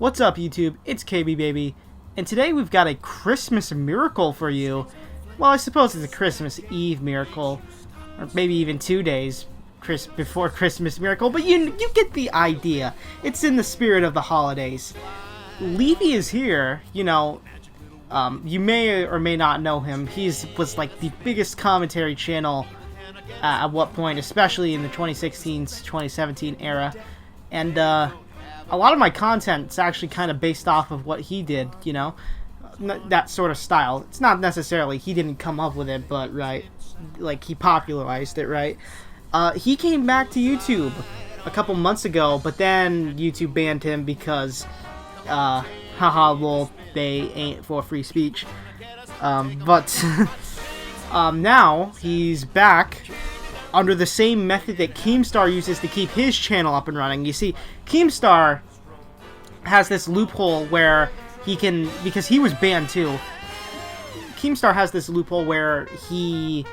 What's up, YouTube? It's KB Baby, and today we've got a Christmas miracle for you. Well, I suppose it's a Christmas Eve miracle, or maybe even 2 days before Christmas miracle, but you get the idea. It's in the spirit of the holidays. Leafy is here, you may or may not know him. Was like the biggest commentary channel at what point, especially in the 2016 to 2017 era, and a lot of my content's actually kind of based off of what he did, that sort of style. It's not necessarily he didn't come up with it, but right, like he popularized it, right? He came back to YouTube a couple months ago, but then YouTube banned him because, haha, lol, they ain't for free speech. But now he's back under the same method that Keemstar uses to keep his channel up and running. You see, Keemstar has this loophole where he can, because he was banned too, Keemstar has this loophole where he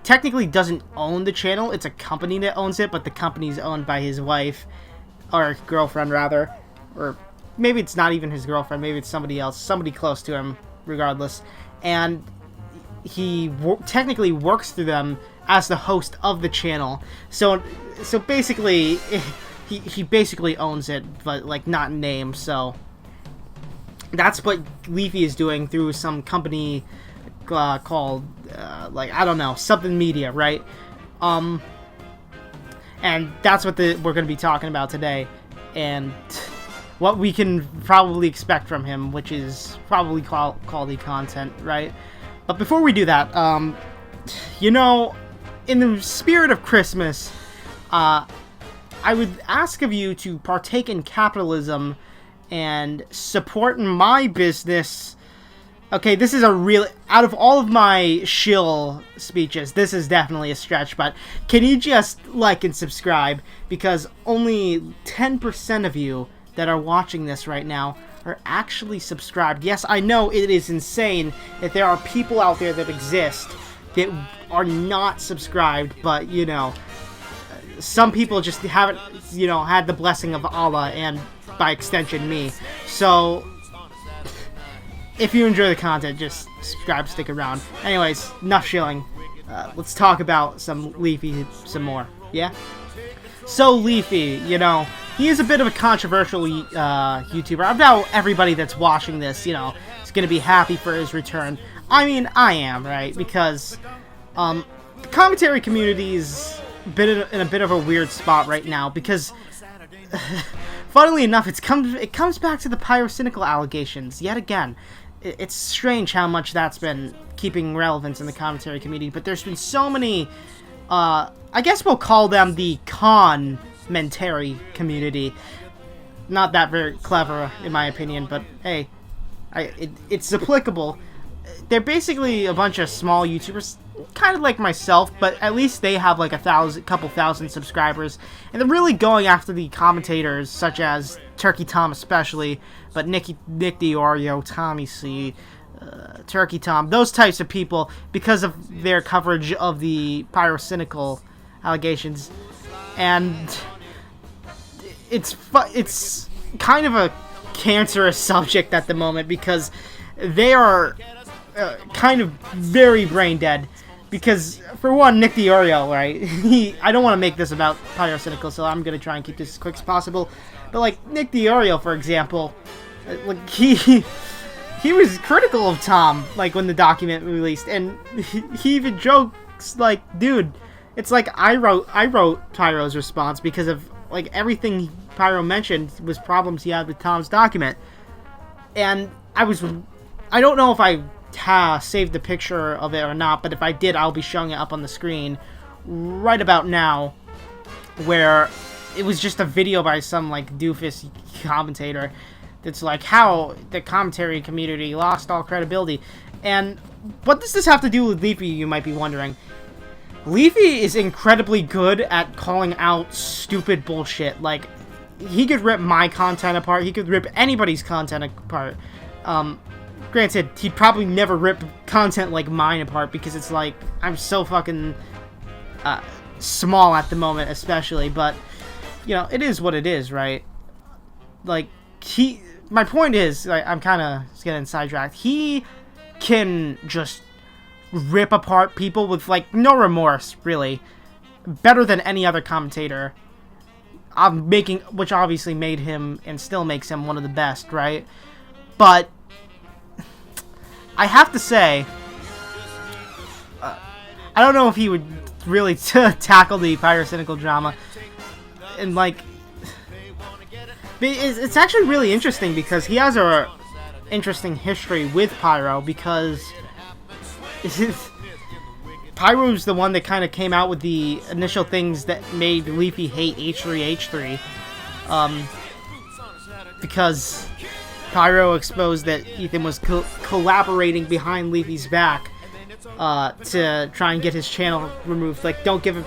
technically doesn't own the channel. It's a company that owns it, but the company's owned by his wife, or girlfriend rather, or maybe it's not even his girlfriend, maybe it's somebody else, somebody close to him, regardless. And he technically works through them as the host of the channel. So basically, he basically owns it, but like not in name. So that's what Leafy is doing through some company called I don't know, something media, right? And that's what we're going to be talking about today, and what we can probably expect from him, which is probably quality content, right? But before we do that, in the spirit of Christmas, I would ask of you to partake in capitalism and support my business. Okay, this is out of all of my shill speeches, this is definitely a stretch, but can you just like and subscribe? Because only 10% of you that are watching this right now are actually subscribed. Yes, I know it is insane that there are people out there that exist that are not subscribed, but some people just haven't had the blessing of Allah, and by extension me. So if you enjoy the content, just subscribe, stick around. Anyways, enough shilling. Let's talk about some Leafy some more. Yeah? So Leafy, he is a bit of a controversial YouTuber. I doubt everybody that's watching this, is going to be happy for his return. I mean, I am, right? Because the commentary community is in a bit of a weird spot right now, because funnily enough, it comes back to the pyrocynical allegations yet again. It's strange how much that's been keeping relevance in the commentary community, but there's been so many, I guess we'll call them the commentary community. Not that very clever, in my opinion, but hey, it's applicable. They're basically a bunch of small YouTubers, kind of like myself, but at least they have like couple thousand subscribers, and they're really going after the commentators, such as Turkey Tom especially, but Nick Diorio, Tommy C, Turkey Tom, those types of people, because of their coverage of the pyrocynical allegations. And it's kind of a cancerous subject at the moment, because they are kind of very brain dead. Because, for one, Nick Diorio, right? I don't want to make this about pyrocynical, so I'm going to try and keep this as quick as possible. But, like, Nick Diorio, for example, like, he was critical of Tom, like, when the document released. And he even jokes, like, dude, it's like I wrote Pyro's response because of, like, everything Pyro mentioned was problems he had with Tom's document. And I don't know if I saved the picture of it or not, but if I did, I'll be showing it up on the screen right about now, where it was just a video by some like doofus commentator that's like how the commentary community lost all credibility. And what does this have to do with Leafy, you might be wondering? Leafy is incredibly good at calling out stupid bullshit. Like, he could rip my content apart, he could rip anybody's content apart. Granted, he'd probably never rip content like mine apart, because it's like, I'm so fucking small at the moment, especially, but, it is what it is, right? Like, my point is, I'm kind of getting sidetracked. He can just rip apart people with, like, no remorse, really. Better than any other commentator. Which obviously made him, and still makes him, one of the best, right? But I have to say, I don't know if he would really tackle the pyrocynical drama. And, like, it's actually really interesting because he has a interesting history with Pyro, because Pyro's the one that kind of came out with the initial things that made Leafy hate H3H3. Because Pyro exposed that Ethan was collaborating behind Leafy's back to try and get his channel removed. Like, don't give him...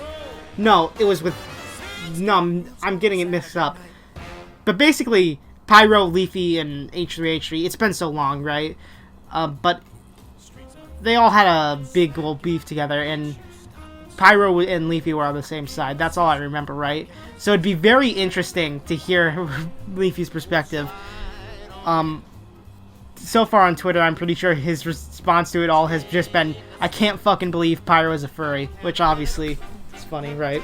No, it was with... No, I'm getting it mixed up. But basically, Pyro, Leafy, and H3H3, it's been so long, right? But they all had a big old beef together, and Pyro and Leafy were on the same side. That's all I remember, right? So it'd be very interesting to hear Leafy's perspective. So far on Twitter, I'm pretty sure his response to it all has just been, I can't fucking believe Pyro is a furry, which obviously is funny, right?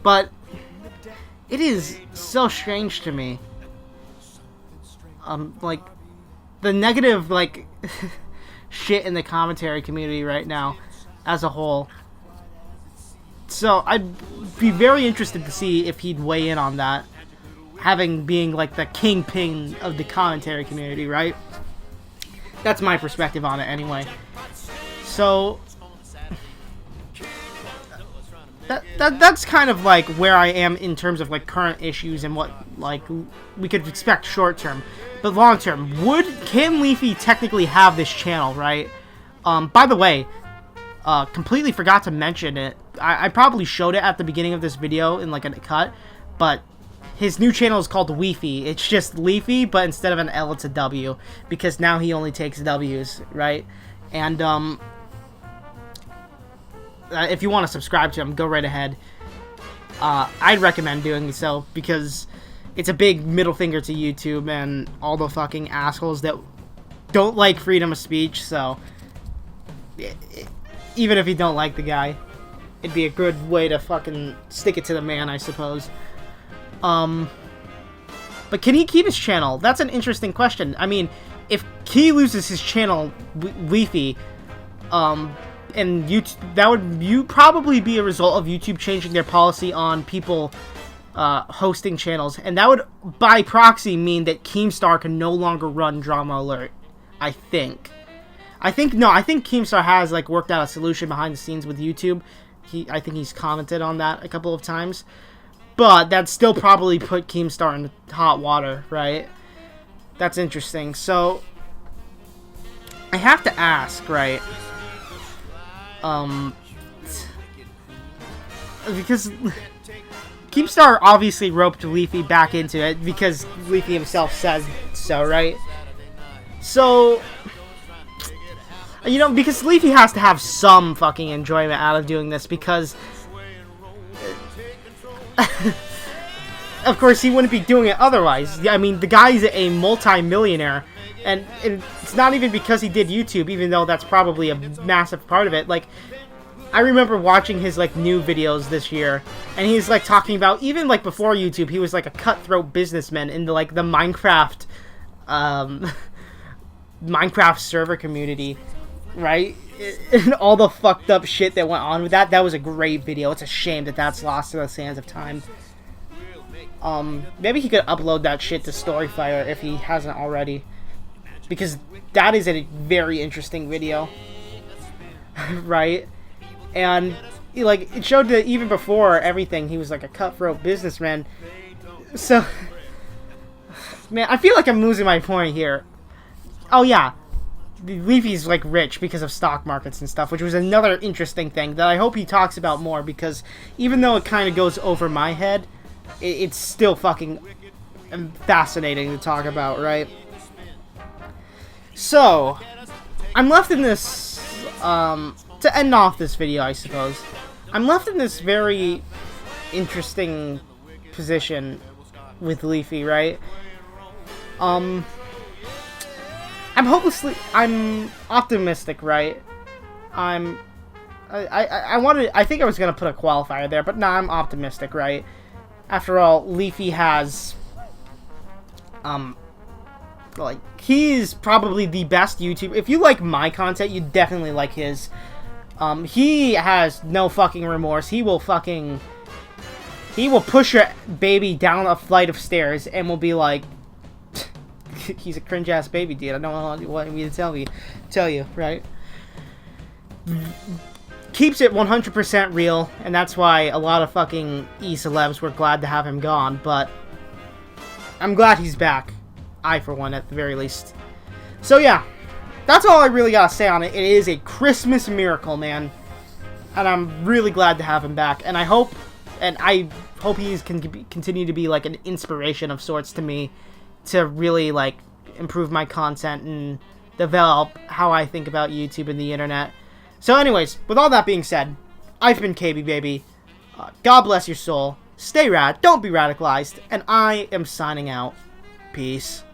But it is so strange to me. Like, the negative, like, shit in the commentary community right now, as a whole. So, I'd be very interested to see if he'd weigh in on that. Being, like, the kingpin of the commentary community, right? That's my perspective on it, anyway. So, that's kind of, like, where I am in terms of, like, current issues and what, like, we could expect short term. But long term, can Leafy technically have this channel, right? By the way, completely forgot to mention it. I probably showed it at the beginning of this video in, like, a cut, but his new channel is called Leafy. It's just Leafy, but instead of an L, it's a W, because now he only takes W's, right? And, if you want to subscribe to him, go right ahead. I'd recommend doing so, because it's a big middle finger to YouTube and all the fucking assholes that don't like freedom of speech, so even if you don't like the guy, it'd be a good way to fucking stick it to the man, I suppose. But can he keep his channel? That's an interesting question. I mean, if he loses his channel, Leafy, and YouTube, that would probably be a result of YouTube changing their policy on people hosting channels, and that would, by proxy, mean that Keemstar can no longer run Drama Alert. I think Keemstar has, like, worked out a solution behind the scenes with YouTube. I think he's commented on that a couple of times, but that still probably put Keemstar in hot water, right? That's interesting. So I have to ask, right? Because Keemstar obviously roped Leafy back into it because Leafy himself said so, right? So, you know, because Leafy has to have some fucking enjoyment out of doing this, because of course he wouldn't be doing it otherwise. I mean, the guy's a multi-millionaire, and it's not even because he did YouTube, even though that's probably a massive part of it. Like, I remember watching his, like, new videos this year, and he's, like, talking about, even, like, before YouTube, he was, like, a cutthroat businessman in the, like, the Minecraft, Minecraft server community, right? And all the fucked up shit that went on with that. That was a great video. It's a shame that that's lost to the sands of time. Maybe he could upload that shit to Storyfire if he hasn't already, because that is a very interesting video, right? And, like, it showed that even before everything, he was, like, a cutthroat businessman. So, man, I feel like I'm losing my point here. Oh, yeah. Leafy's, like, rich because of stock markets and stuff, which was another interesting thing that I hope he talks about more, because even though it kind of goes over my head, it's still fucking fascinating to talk about, right? So, I'm left in this, to end off this video, I suppose, I'm left in this very interesting position with Leafy, right? I'm optimistic, right? I think I was gonna put a qualifier there, but I'm optimistic, right? After all, Leafy has, like, he's probably the best YouTuber. If you like my content, you definitely like his. He has no fucking remorse. He will push your baby down a flight of stairs and will be like, he's a cringe ass baby, dude. I don't know what me to tell you, right? Keeps it 100% real, and that's why a lot of fucking E-celebs were glad to have him gone, but I'm glad he's back. I, for one, at the very least. So, yeah. That's all I really gotta say on it. It is a Christmas miracle, man. And I'm really glad to have him back. And I hope he can continue to be, like, an inspiration of sorts to me to really, like, improve my content and develop how I think about YouTube and the internet. So anyways, with all that being said, I've been KB Baby. God bless your soul. Stay rad. Don't be radicalized. And I am signing out. Peace.